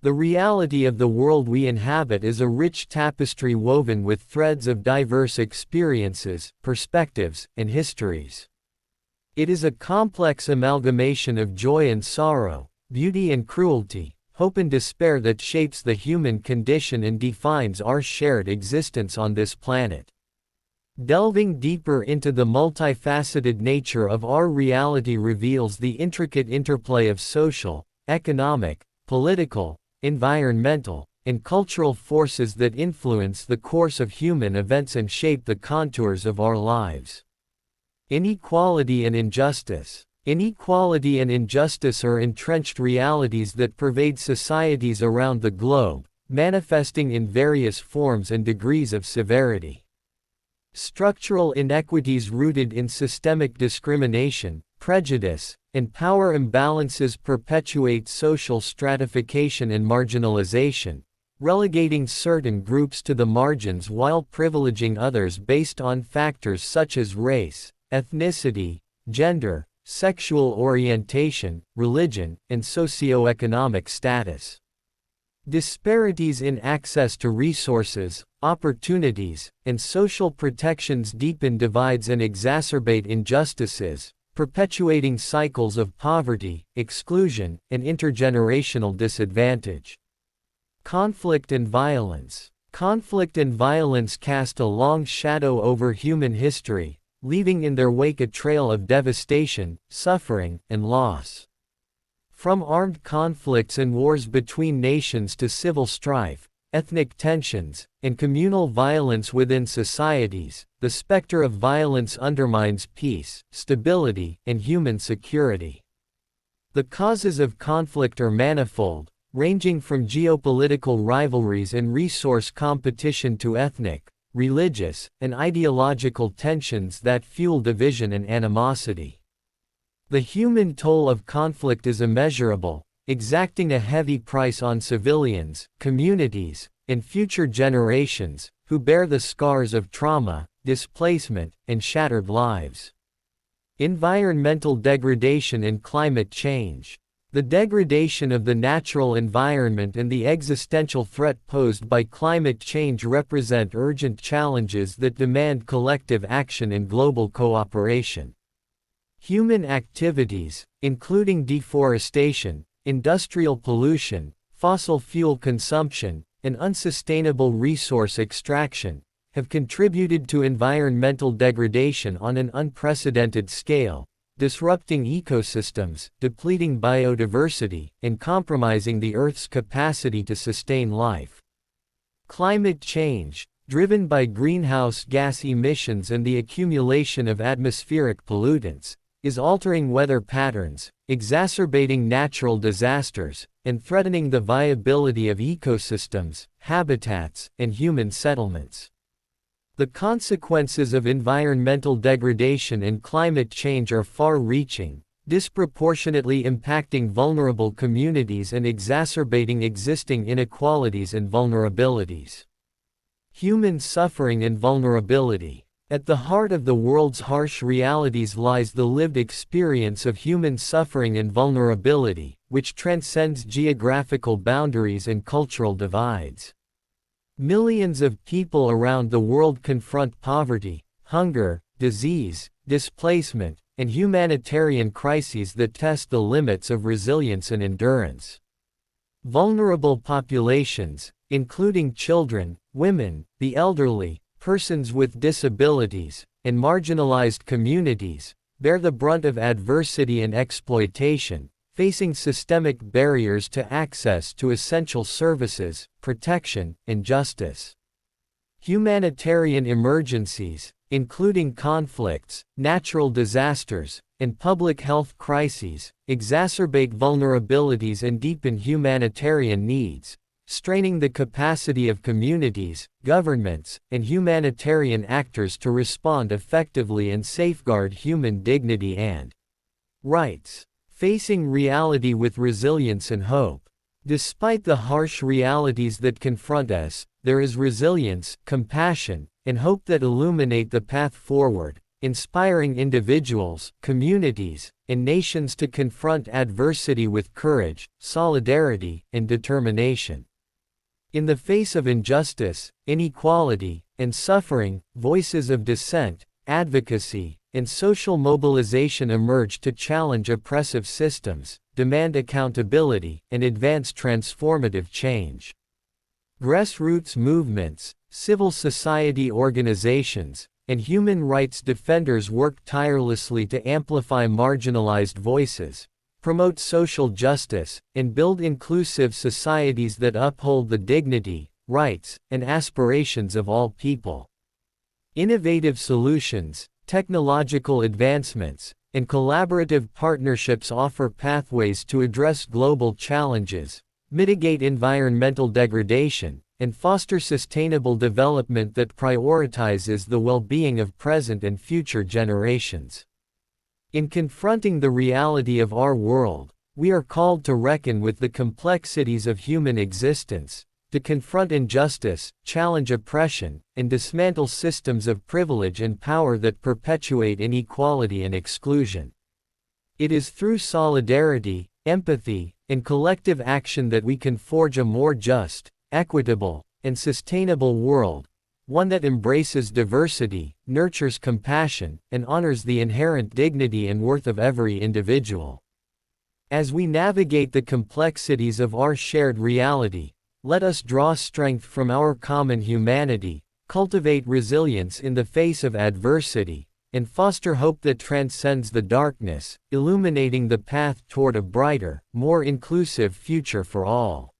The reality of the world we inhabit is a rich tapestry woven with threads of diverse experiences, perspectives, and histories. It is a complex amalgamation of joy and sorrow, beauty and cruelty, hope and despair that shapes the human condition and defines our shared existence on this planet. Delving deeper into the multifaceted nature of our reality reveals the intricate interplay of social, economic, political, environmental, and cultural forces that influence the course of human events and shape the contours of our lives. Inequality and injustice. Inequality and injustice are entrenched realities that pervade societies around the globe, manifesting in various forms and degrees of severity. Structural inequities rooted in systemic discrimination, prejudice, and power imbalances perpetuate social stratification and marginalization, relegating certain groups to the margins while privileging others based on factors such as race, ethnicity, gender, sexual orientation, religion, and socioeconomic status. Disparities in access to resources, opportunities, and social protections deepen divides and exacerbate injustices, perpetuating cycles of poverty, exclusion, and intergenerational disadvantage. Conflict and violence. Conflict and violence cast a long shadow over human history, leaving in their wake a trail of devastation, suffering, and loss. From armed conflicts and wars between nations to civil strife, ethnic tensions, and communal violence within societies, the specter of violence undermines peace, stability, and human security. The causes of conflict are manifold, ranging from geopolitical rivalries and resource competition to ethnic, religious, and ideological tensions that fuel division and animosity. The human toll of conflict is immeasurable, exacting a heavy price on civilians, communities, and future generations, who bear the scars of trauma, displacement, and shattered lives. Environmental degradation and climate change. The degradation of the natural environment and the existential threat posed by climate change represent urgent challenges that demand collective action and global cooperation. Human activities, including deforestation, industrial pollution, fossil fuel consumption, and unsustainable resource extraction, have contributed to environmental degradation on an unprecedented scale, disrupting ecosystems, depleting biodiversity, and compromising the Earth's capacity to sustain life. Climate change, driven by greenhouse gas emissions and the accumulation of atmospheric pollutants, is altering weather patterns, exacerbating natural disasters, and threatening the viability of ecosystems, habitats, and human settlements. The consequences of environmental degradation and climate change are far-reaching, disproportionately impacting vulnerable communities and exacerbating existing inequalities and vulnerabilities. Human suffering and vulnerability. At the heart of the world's harsh realities lies the lived experience of human suffering and vulnerability, which transcends geographical boundaries and cultural divides. Millions of people around the world confront poverty, hunger, disease, displacement, and humanitarian crises that test the limits of resilience and endurance. Vulnerable populations, including children, women, the elderly, persons with disabilities, and marginalized communities, bear the brunt of adversity and exploitation, facing systemic barriers to access to essential services, protection, and justice. Humanitarian emergencies, including conflicts, natural disasters, and public health crises, exacerbate vulnerabilities and deepen humanitarian needs, straining the capacity of communities, governments, and humanitarian actors to respond effectively and safeguard human dignity and rights. Facing reality with resilience and hope. Despite the harsh realities that confront us, there is resilience, compassion, and hope that illuminate the path forward, inspiring individuals, communities, and nations to confront adversity with courage, solidarity, and determination. In the face of injustice, inequality, and suffering, voices of dissent, advocacy, and social mobilization emerge to challenge oppressive systems, demand accountability, and advance transformative change. Grassroots movements, civil society organizations, and human rights defenders work tirelessly to amplify marginalized voices, promote social justice, and build inclusive societies that uphold the dignity, rights, and aspirations of all people. Innovative solutions, technological advancements, and collaborative partnerships offer pathways to address global challenges, mitigate environmental degradation, and foster sustainable development that prioritizes the well-being of present and future generations. In confronting the reality of our world, we are called to reckon with the complexities of human existence, to confront injustice, challenge oppression, and dismantle systems of privilege and power that perpetuate inequality and exclusion. It is through solidarity, empathy, and collective action that we can forge a more just, equitable, and sustainable world, one that embraces diversity, nurtures compassion, and honors the inherent dignity and worth of every individual. As we navigate the complexities of our shared reality, let us draw strength from our common humanity, cultivate resilience in the face of adversity, and foster hope that transcends the darkness, illuminating the path toward a brighter, more inclusive future for all.